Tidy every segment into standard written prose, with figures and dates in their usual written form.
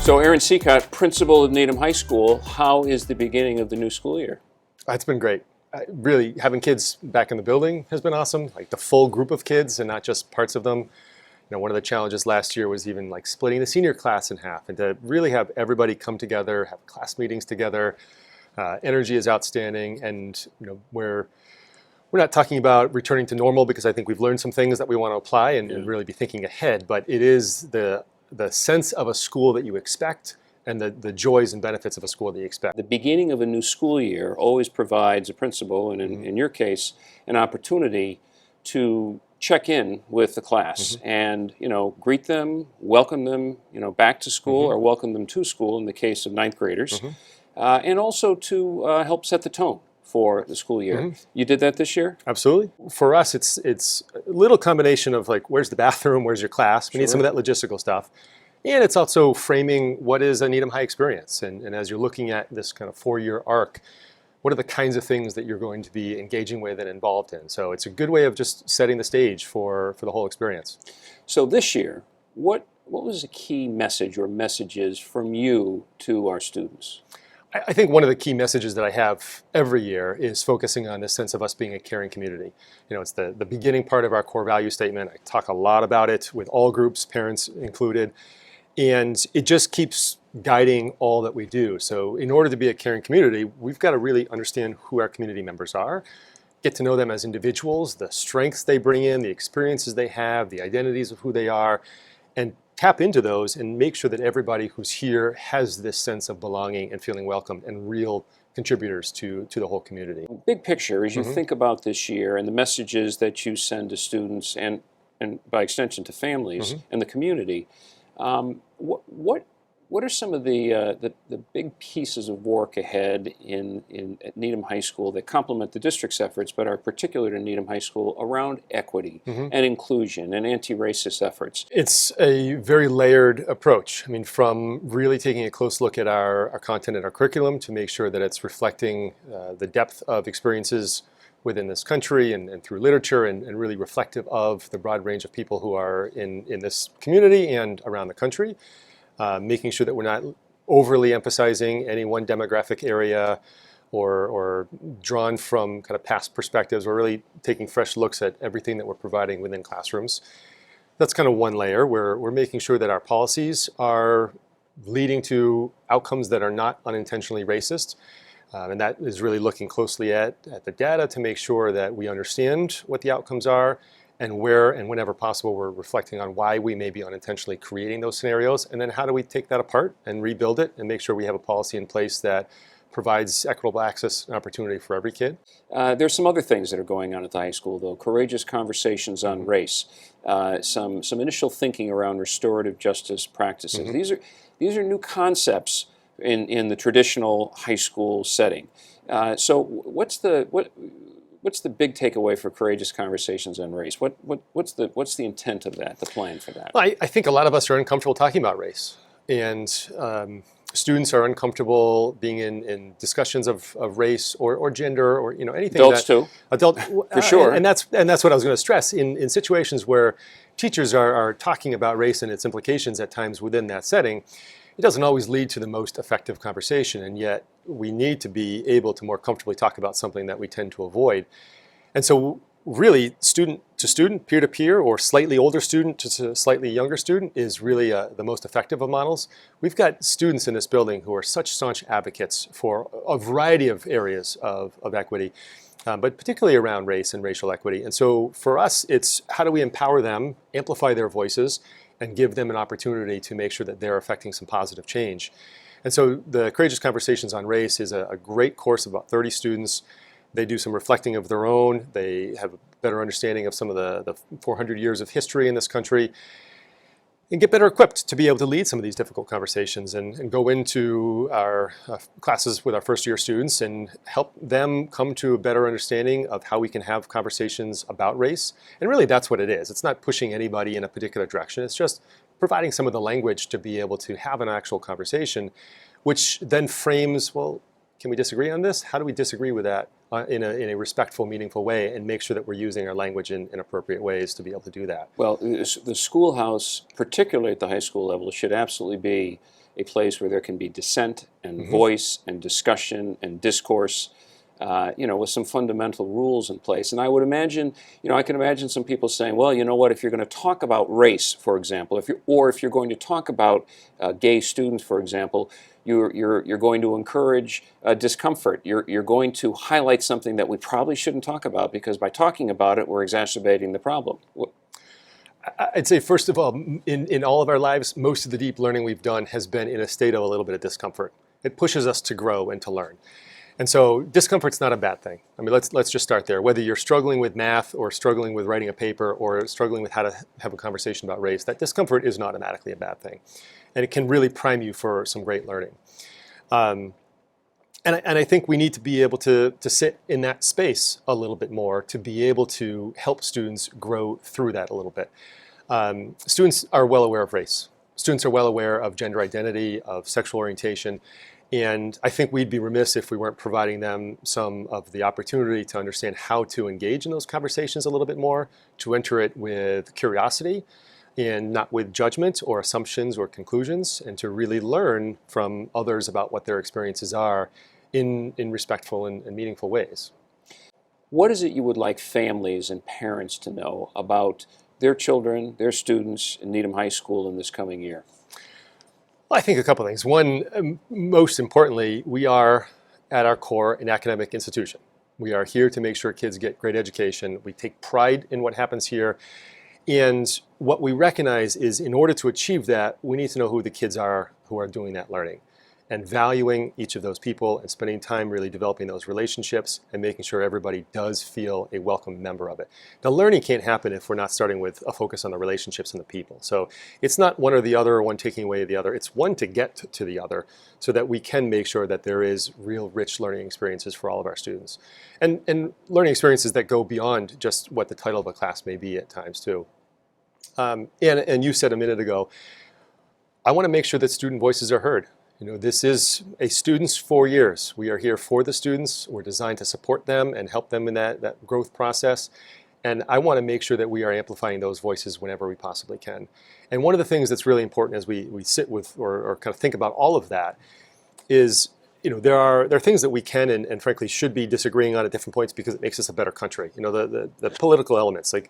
So Aaron Sicotte, principal of Needham High School, how is the beginning of the new school year? It's been great. Really, having kids back in the building has been awesome. Like the full group of kids and not just parts of them. One of the challenges last year was even like splitting the senior class in half, and to really have everybody come together, have class meetings together. Energy is outstanding, and we're not talking about returning to normal because I think we've learned some things that we want to apply and really be thinking ahead. But it is the sense of a school that you expect, and the joys and benefits of a school that you expect. The beginning of a new school year always provides a principal, and in your case, an opportunity to check in with the class and greet them, welcome them back to school, or welcome them to school in the case of ninth graders, and also to help set the tone for the school year. You did that this year? Absolutely. For us, it's a little combination of like, where's the bathroom, where's your class? We need some of that logistical stuff. And it's also framing what is a Needham High experience. And as you're looking at this kind of 4-year arc, what are the kinds of things that you're going to be engaging with and involved in? So it's a good way of just setting the stage for the whole experience. So this year, what was the key message or messages from you to our students? I think one of the key messages that I have every year is focusing on this sense of us being a caring community. It's the beginning part of our core value statement. I talk a lot about it with all groups, parents included, and it just keeps guiding all that we do. So in order to be a caring community, we've got to really understand who our community members are, get to know them as individuals, the strengths they bring in, the experiences they have, the identities of who they are, and tap into those and make sure that everybody who's here has this sense of belonging and feeling welcome and real contributors to the whole community. Big picture, as you think about this year and the messages that you send to students and by extension to families and the community, what are some of the big pieces of work ahead at Needham High School that complement the district's efforts, but are particular to Needham High School around equity and inclusion and anti-racist efforts? It's a very layered approach. I mean, from really taking a close look at our content and our curriculum to make sure that it's reflecting the depth of experiences within this country and through literature and really reflective of the broad range of people who are in this community and around the country. Making sure that we're not overly emphasizing any one demographic area or drawn from kind of past perspectives. We're really taking fresh looks at everything that we're providing within classrooms. That's kind of one layer where we're making sure that our policies are leading to outcomes that are not unintentionally racist. And that is really looking closely at the data to make sure that we understand what the outcomes are, and where and whenever possible we're reflecting on why we may be unintentionally creating those scenarios, and then how do we take that apart and rebuild it and make sure we have a policy in place that provides equitable access and opportunity for every kid. There's some other things that are going on at the high school, though. Courageous conversations on race, some initial thinking around restorative justice practices. These are new concepts in the traditional high school setting. So what's the big takeaway for Courageous Conversations on Race? What's the intent of that, the plan for that? Well, I think a lot of us are uncomfortable talking about race, and students are uncomfortable being in discussions of race or gender or anything. Adults too. For sure. And that's what I was going to stress in situations where teachers are talking about race and its implications at times within that setting. It doesn't always lead to the most effective conversation, and yet we need to be able to more comfortably talk about something that we tend to avoid. And so really, student to student, peer to peer, or slightly older student to slightly younger student is really the most effective of models. We've got students in this building who are such staunch advocates for a variety of areas of equity, but particularly around race and racial equity. And so for us, it's how do we empower them, amplify their voices, and give them an opportunity to make sure that they're affecting some positive change. And so the Courageous Conversations on Race is a great course of about 30 students. They do some reflecting of their own. They have a better understanding of some of the 400 years of history in this country, and get better equipped to be able to lead some of these difficult conversations and go into our classes with our first-year students and help them come to a better understanding of how we can have conversations about race. And really, that's what it is. It's not pushing anybody in a particular direction. It's just providing some of the language to be able to have an actual conversation, which then frames, well, can we disagree on this? How do we disagree with that in a respectful, meaningful way, and make sure that we're using our language in appropriate ways to be able to do that? Well, the schoolhouse, particularly at the high school level, should absolutely be a place where there can be dissent and voice and discussion and discourse, with some fundamental rules in place. And I would imagine, I can imagine some people saying, well, you know what, if you're going to talk about race, for example, if you're going to talk about gay students, for example, you're going to encourage discomfort. You're going to highlight something that we probably shouldn't talk about, because by talking about it, we're exacerbating the problem. I'd say, first of all, in all of our lives, most of the deep learning we've done has been in a state of a little bit of discomfort. It pushes us to grow and to learn. And so discomfort's not a bad thing. I mean, let's just start there. Whether you're struggling with math or struggling with writing a paper or struggling with how to have a conversation about race, that discomfort is not automatically a bad thing. And it can really prime you for some great learning. And I think we need to be able to sit in that space a little bit more to be able to help students grow through that a little bit. Students are well aware of race. Students are well aware of gender identity, of sexual orientation. And I think we'd be remiss if we weren't providing them some of the opportunity to understand how to engage in those conversations a little bit more, to enter it with curiosity and not with judgment or assumptions or conclusions, and to really learn from others about what their experiences are in respectful and meaningful ways. What is it you would like families and parents to know about their children, their students in Needham High School in this coming year? Well, I think a couple things. One, most importantly, we are at our core an academic institution. We are here to make sure kids get great education. We take pride in what happens here. And what we recognize is, in order to achieve that, we need to know who the kids are who are doing that learning, and valuing each of those people and spending time really developing those relationships and making sure everybody does feel a welcome member of it. Now, learning can't happen if we're not starting with a focus on the relationships and the people. So it's not one or the other, or one taking away the other. It's one to get to the other, so that we can make sure that there is real rich learning experiences for all of our students. And learning experiences that go beyond just what the title of a class may be at times too. And you said a minute ago, I want to make sure that student voices are heard. This is a student's 4 years. We are here for the students. We're designed to support them and help them in that growth process. And I want to make sure that we are amplifying those voices whenever we possibly can. And one of the things that's really important as we sit with or kind of think about all of that is, there are things that we can and frankly should be disagreeing on at different points, because it makes us a better country. The political elements, like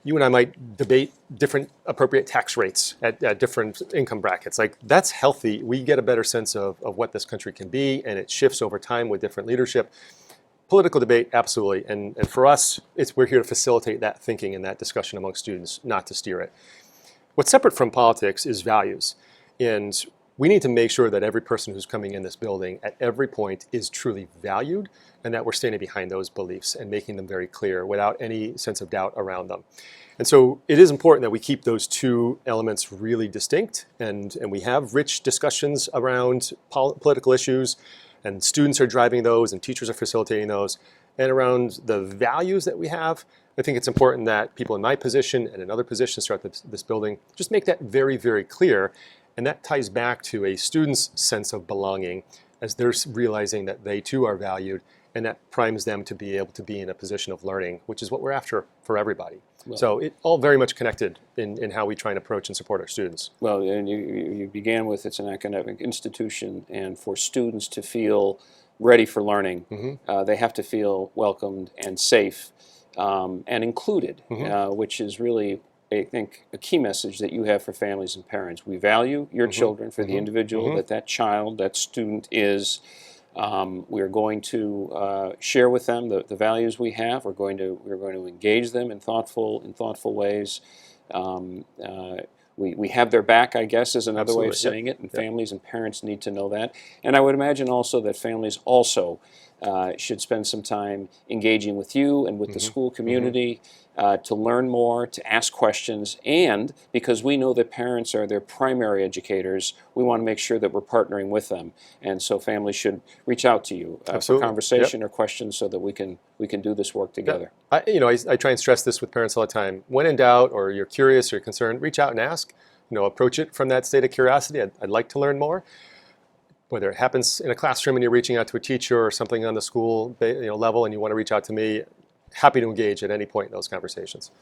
you and I might debate different appropriate tax rates at different income brackets. Like, that's healthy. We get a better sense of what this country can be, and it shifts over time with different leadership. Political debate, absolutely. And for us, we're here to facilitate that thinking and that discussion among students, not to steer it. What's separate from politics is values. And we need to make sure that every person who's coming in this building at every point is truly valued, and that we're standing behind those beliefs and making them very clear without any sense of doubt around them. And so it is important that we keep those two elements really distinct, and we have rich discussions around political issues, and students are driving those and teachers are facilitating those. And around the values that we have, I think it's important that people in my position and in other positions throughout this building just make that very, very clear. And that ties back to a student's sense of belonging as they're realizing that they too are valued, and that primes them to be able to be in a position of learning, which is what we're after for everybody. Well, so it all very much connected in how we try and approach and support our students. Well, and you began with, it's an academic institution, and for students to feel ready for learning, they have to feel welcomed and safe and included, which is really, I think, a key message that you have for families and parents. We value your children for the individual that child, that student is. We're going to share with them the values we have. We're going to engage them in thoughtful ways. We have their back, I guess, is another way of saying it, and families and parents need to know that. And I would imagine also that families also should spend some time engaging with you and with the school community to learn more, to ask questions, and because we know that parents are their primary educators, we want to make sure that we're partnering with them. And so families should reach out to you for conversation or questions, so that we can do this work together. I try and stress this with parents all the time. When in doubt, or you're curious or you're concerned, reach out and ask. Approach it from that state of curiosity. I'd like to learn more. Whether it happens in a classroom and you're reaching out to a teacher, or something on the school level and you want to reach out to me, happy to engage at any point in those conversations.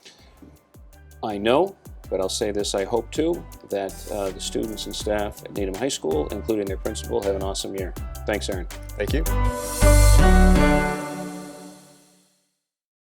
I know But I'll say this, I hope too, that the students and staff at Needham High School, including their principal, have an awesome year. Thanks, Aaron. Thank you.